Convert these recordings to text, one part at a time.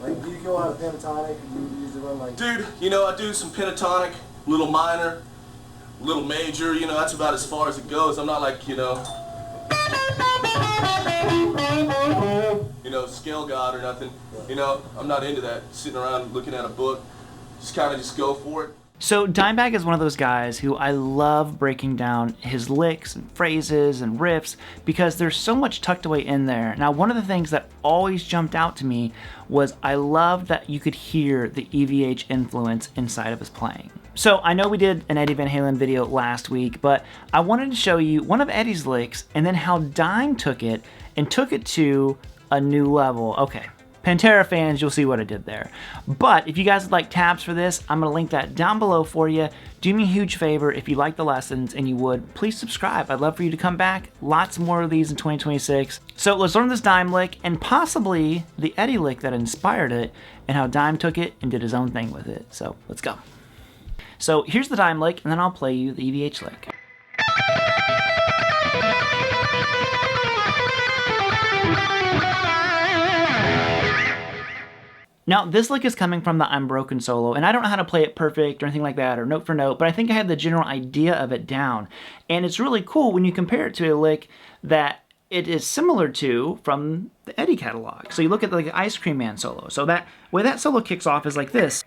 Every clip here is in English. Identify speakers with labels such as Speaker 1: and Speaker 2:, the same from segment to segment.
Speaker 1: Like, do you go out of pentatonic and you usually run like...
Speaker 2: Dude, you know, I do some pentatonic, little minor, little major, you know, that's about as far as it goes. I'm not like, you know, scale god or nothing. You know, I'm not into that, sitting around looking at a book. Just kind of just go for it.
Speaker 3: So Dimebag is one of those guys who I love breaking down his licks and phrases and riffs because there's so much tucked away in there. Now, one of the things that always jumped out to me was I loved that you could hear the EVH influence inside of his playing. So I know we did an Eddie Van Halen video last week, but I wanted to show you one of Eddie's licks and then how Dime took it and took it to a new level. Okay. Pantera fans, you'll see what I did there. But if you guys would like tabs for this, I'm going to link that down below for you. Do me a huge favor, if you like the lessons and you would, please subscribe. I'd love for you to come back. Lots more of these in 2026. So let's learn this Dime lick and possibly the Eddie lick that inspired it and how Dime took it and did his own thing with it. So let's go. So here's the Dime lick and then I'll play you the EVH lick. Now, this lick is coming from the I'm Broken solo, and I don't know how to play it perfect or anything like that, or note for note, but I think I have the general idea of it down. And it's really cool when you compare it to a lick that it is similar to from the Eddie catalog. So you look at the Ice Cream Man solo. So that way that solo kicks off is like this.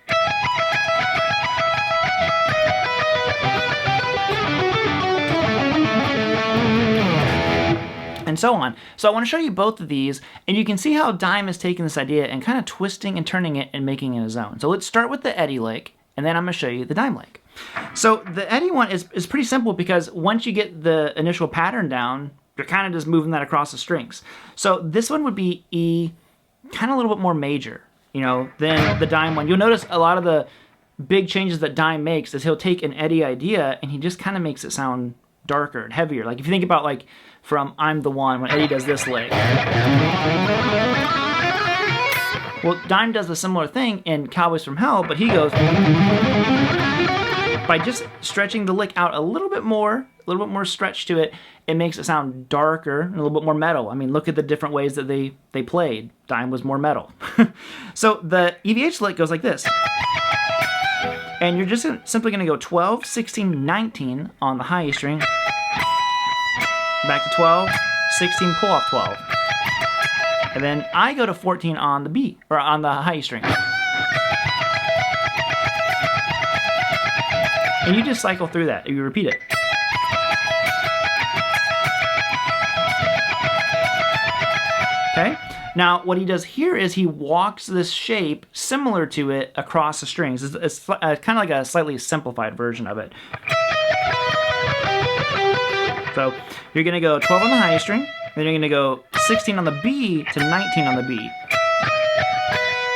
Speaker 3: And so on. So I want to show you both of these, and you can see how Dime is taking this idea and kind of twisting and turning it and making it his own. So let's start with the Eddie lick, and then I'm going to show you the Dime lick. So the Eddie one is pretty simple because once you get the initial pattern down, you're kind of just moving that across the strings. So this one would be E, kind of a little bit more major, you know, than the Dime one. You'll notice a lot of the big changes that Dime makes is he'll take an Eddie idea and he just kind of makes it sound darker and heavier. Like if you think about like from I'm the One when Eddie does this lick. Well, Dime does a similar thing in Cowboys from Hell, but he goes by just stretching the lick out a little bit more stretch to it, it makes it sound darker and a little bit more metal. I mean, look at the different ways that they played. Dime was more metal. So the EVH lick goes like this. And you're just simply going to go 12, 16, 19 on the high E string. Back to 12, 16, pull off 12. And then I go to 14 on the B, or on the high E string. And you just cycle through that, you repeat it. Okay? Now, what he does here is he walks this shape similar to it across the strings. It's kind of like a slightly simplified version of it. So you're going to go 12 on the high string, then you're going to go 16 on the B to 19 on the B.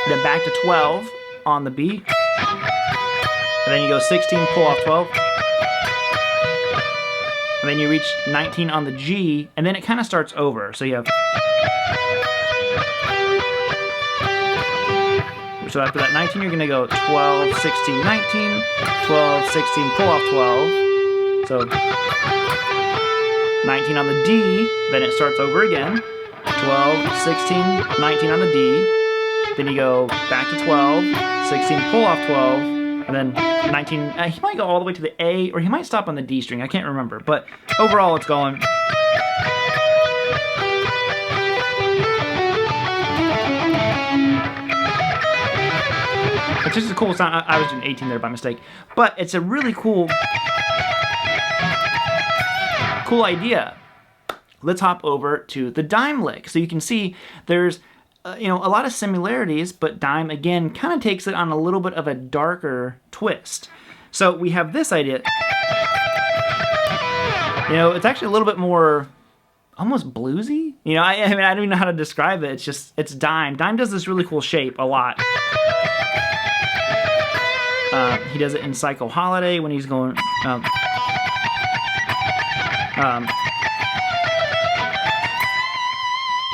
Speaker 3: Then back to 12 on the B. And then you go 16, pull off 12. And then you reach 19 on the G, and then it kind of starts over. So you have... So after that 19, you're going to go 12, 16, 19, 12, 16, pull off 12. So 19 on the D, then it starts over again. 12, 16, 19 on the D. Then you go back to 12, 16, pull off 12, and then 19. He might go all the way to the A, or he might stop on the D string. I can't remember. But overall, it's going... It's just a cool sound. I was doing 18 there by mistake. But it's a really cool idea. Let's hop over to the Dime lick. So you can see there's a lot of similarities, but Dime, again, kind of takes it on a little bit of a darker twist. So we have this idea. It's actually a little bit more almost bluesy. I mean, I don't even know how to describe it. It's Dime. Dime does this really cool shape a lot. He does it in Psycho Holiday when he's going...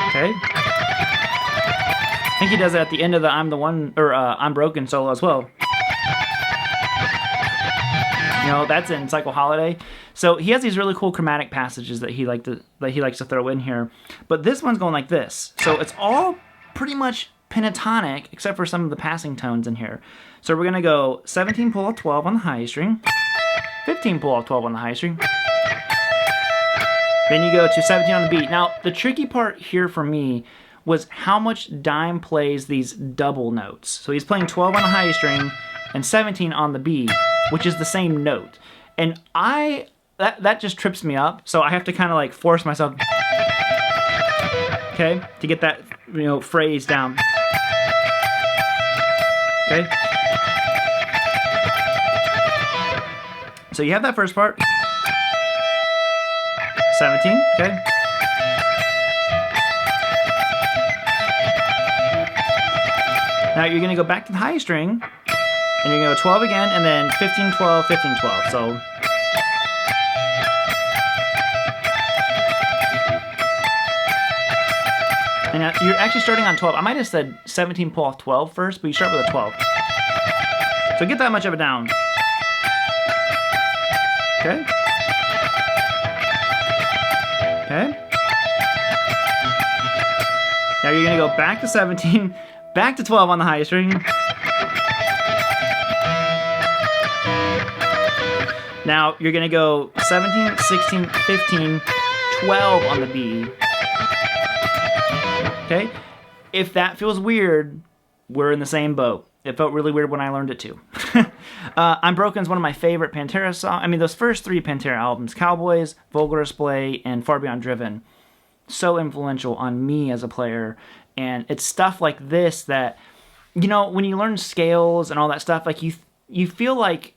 Speaker 3: Okay. I think he does it at the end of the I'm the One, or I'm Broken solo as well. That's in Psycho Holiday. So he has these really cool chromatic passages that he likes to throw in here. But this one's going like this. So it's all pretty much pentatonic, except for some of the passing tones in here. So we're going to go 17 pull off 12 on the high string, 15 pull off 12 on the high string, then you go to 17 on the B. Now, the tricky part here for me was how much Dime plays these double notes. So he's playing 12 on the high string and 17 on the B, which is the same note. And that just trips me up, so I have to kind of like force myself, okay, to get that, you know, phrase down. Okay? So you have that first part. 17, okay? Now you're going to go back to the high string, and you're going to go 12 again, and then 15, 12, 15, 12. So and now you're actually starting on 12. I might have said 17 pull off 12 first, but you start with a 12. So get that much of it down. Okay? Okay? Now you're going to go back to 17, back to 12 on the high string. Now you're going to go 17, 16, 15, 12 on the B. Okay? If that feels weird, we're in the same boat. It felt really weird when I learned it too. I'm Broken is one of my favorite Pantera songs. I mean, those first three Pantera albums, Cowboys, Vulgar Display, and Far Beyond Driven, so influential on me as a player. And it's stuff like this that, you know, when you learn scales and all that stuff, like you feel like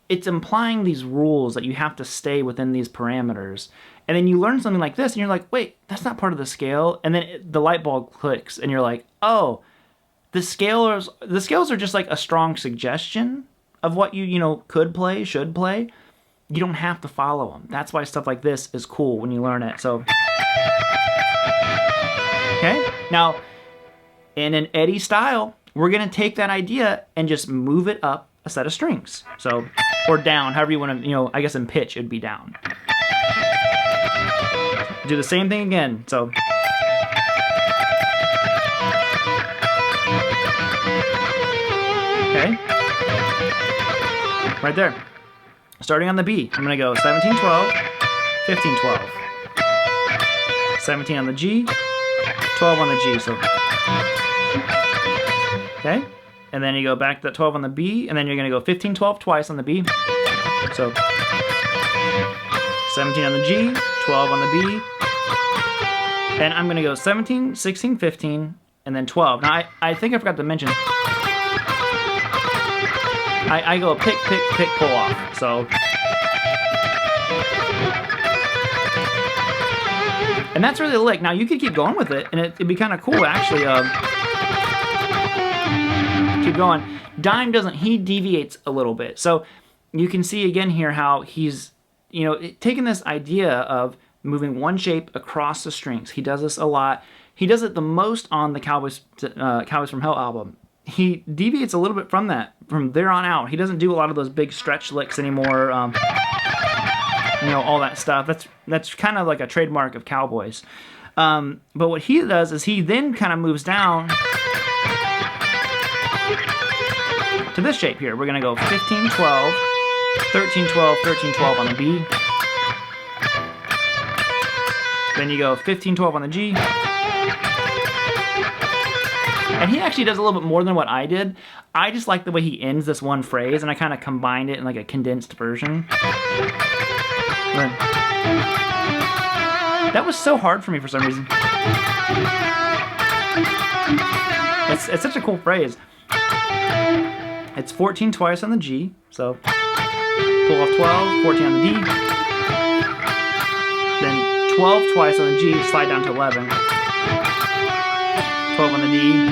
Speaker 3: it's implying these rules that you have to stay within these parameters. And then you learn something like this, and you're like, wait, that's not part of the scale. And then the light bulb clicks, and you're like, oh, the scales are just like a strong suggestion of what you know, could play, should play. You don't have to follow them. That's why stuff like this is cool when you learn it. So, okay? Now, in an Eddie style, we're going to take that idea and just move it up a set of strings. So, or down, however you want to, you know, I guess in pitch it'd be down. Do the same thing again. So, okay, right there. Starting on the B, I'm going to go 17, 12, 15, 12. 17 on the G, 12 on the G. So, okay, and then you go back to that 12 on the B, and then you're going to go 15, 12 twice on the B. So, 17 on the G, 12 on the B, and I'm going to go 17, 16, 15, and then 12. Now, I think I forgot to mention, I go pick, pick, pick, pull off. So, and that's really the lick. Now, you could keep going with it, and it'd be kind of cool, actually. Keep going. Dime doesn't, he deviates a little bit. So, you can see again here how he's, you know, taking this idea of moving one shape across the strings. He does this a lot. He does it the most on the Cowboys from Hell album. He deviates a little bit from that from there on out. He doesn't do a lot of those big stretch licks anymore. You know, all that stuff. That's kind of like a trademark of Cowboys. But what he does is he then kind of moves down to this shape here. We're going to go 15, 12, 13, 12, 13, 12 on the B. Then you go 15, 12 on the G. And he actually does a little bit more than what I did. I just like the way he ends this one phrase, and I kind of combined it in like a condensed version. That was so hard for me for some reason. It's such a cool phrase. It's 14 twice on the G, so pull off 12, 14 on the D, then 12 twice on the G, slide down to 11, 12 on the D,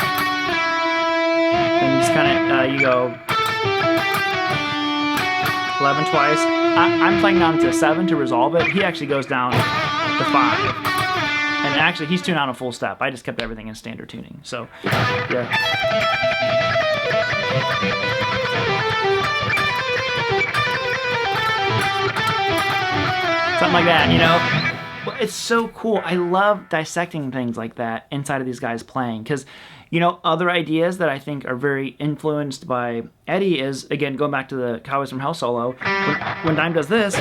Speaker 3: then just kind of, you go 11 twice. I'm playing down to 7 to resolve it. He actually goes down to 5. And actually, he's tuned out a full step. I just kept everything in standard tuning. So, yeah. Something like that, you know? Well, it's so cool. I love dissecting things like that inside of these guys playing. Because, You know, other ideas that I think are very influenced by Eddie is, again, going back to the Cowboys from Hell solo, when Dime does this,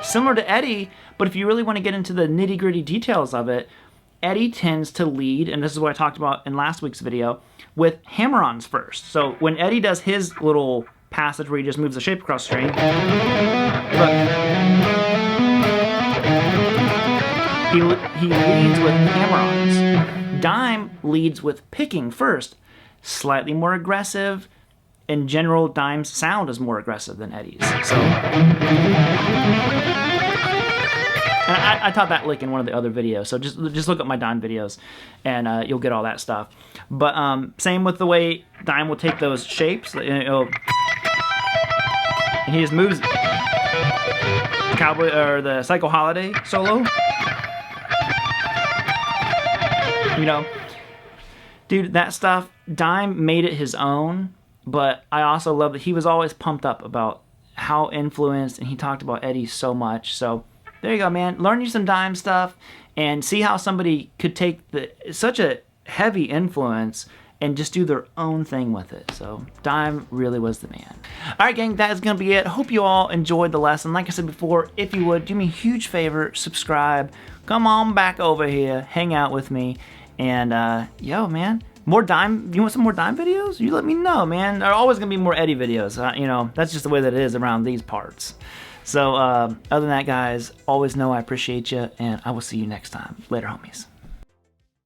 Speaker 3: similar to Eddie, but if you really want to get into the nitty-gritty details of it, Eddie tends to lead, and this is what I talked about in last week's video, with hammer-ons first. So when Eddie does his little passage where he just moves the shape across the string, look, he leads with hammer-ons. Dime leads with picking first, slightly more aggressive. In general, Dime's sound is more aggressive than Eddie's. So, and I taught that lick in one of the other videos. So just look at my Dime videos, and you'll get all that stuff. But same with the way Dime will take those shapes, and he just moves the Cowboy or the Psycho Holiday solo. You know, dude, that stuff, Dime made it his own, but I also love that he was always pumped up about how influenced, and he talked about Eddie so much. So there you go, man. Learn you some Dime stuff and see how somebody could take such a heavy influence and just do their own thing with it. So Dime really was the man. All right, gang, that is going to be it. Hope you all enjoyed the lesson. Like I said before, if you would, do me a huge favor, subscribe. Come on back over here, hang out with me. And, yo, man, more Dime, you want some more Dime videos? You let me know, man. There are always going to be more Eddie videos. You know, that's just the way that it is around these parts. So, other than that, guys, always know I appreciate you, and I will see you next time. Later, homies.